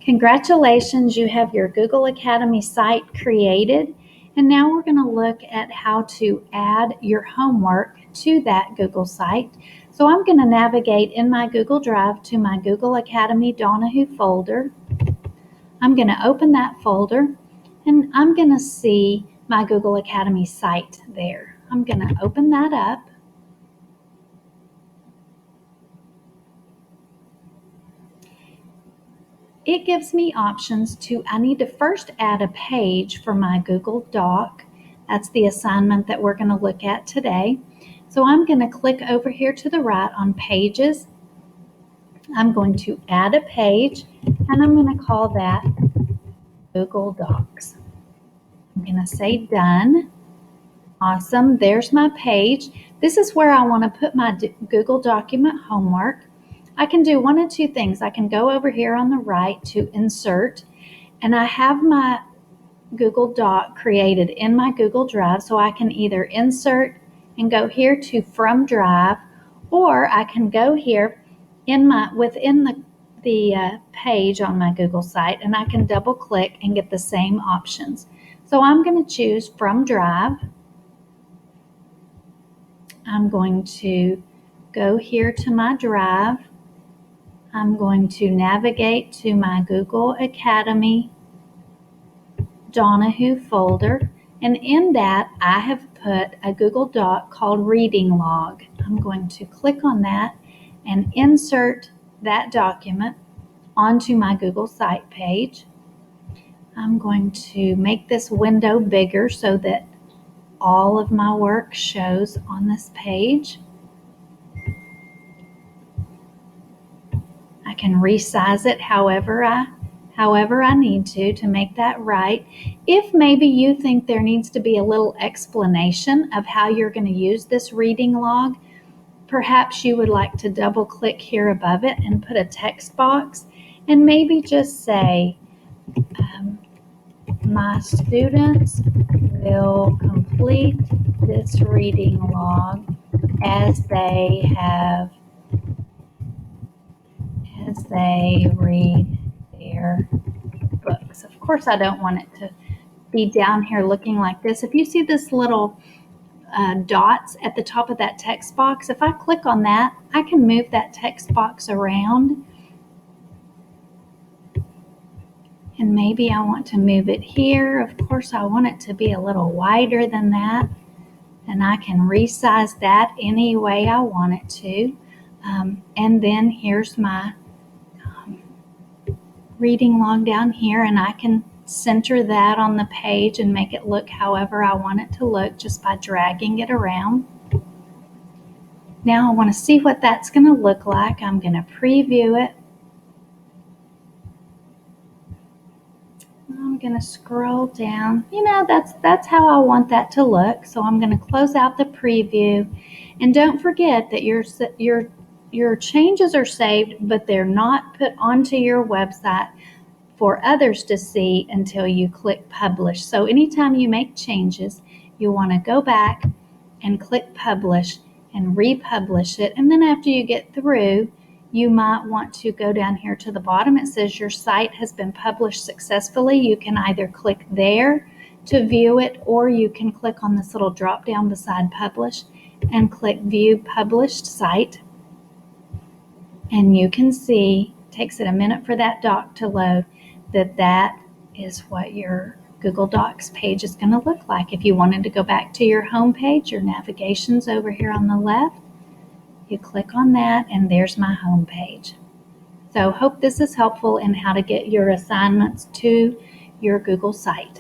Congratulations, you have your Google Academy site created. And now we're going to look at how to add your homework to that Google site. So I'm going to navigate in my Google Drive to my Google Academy Donahue folder. I'm going to open that folder and I'm going to see my Google Academy site there. I'm going to open that up. It gives me options I need to first add a page for my Google Doc. That's the assignment that we're going to look at today. So I'm going to click over here to the right on Pages. I'm going to add a page and I'm going to call that Google Docs. I'm going to say Done. Awesome, there's my page. This is where I want to put my Google document homework. I can do one of two things. I can go over here on the right to Insert, and I have my Google Doc created in my Google Drive, so I can either insert and go here to From Drive, or I can go here within the page on my Google site, and I can double click and get the same options. So I'm going to choose From Drive. I'm going to go here to my drive. I'm going to navigate to my Google Academy Donahue folder, and in that I have put a Google Doc called Reading Log. I'm going to click on that and insert that document onto my Google site page. I'm going to make this window bigger so that all of my work shows on this page. I can resize it however I need to make that right. If maybe you think there needs to be a little explanation of how you're going to use this reading log, perhaps you would like to double click here above it and put a text box and maybe just say, my students will complete this reading log as they read their books. Of course, I don't want it to be down here looking like this. If you see this little dots at the top of that text box, if I click on that, I can move that text box around. And maybe I want to move it here. Of course, I want it to be a little wider than that. And I can resize that any way I want it to. And then here's my reading log down here, and I can center that on the page and make it look however I want it to look just by dragging it around. Now I want to see what that's going to look like. I'm going to preview it. I'm going to scroll down. You know, that's how I want that to look. So I'm going to close out the preview. And don't forget that your changes are saved, but they're not put onto your website for others to see until you click Publish. So anytime you make changes, you want to go back and click Publish and republish it. And then after you get through, you might want to go down here to the bottom. It says your site has been published successfully. You can either click there to view it, or you can click on this little drop down beside Publish and click View Published Site. And you can see, it takes it a minute for that doc to load, that is what your Google Docs page is going to look like. If you wanted to go back to your home page, your navigation's over here on the left. You click on that, and there's my home page. So hope this is helpful in how to get your assignments to your Google site.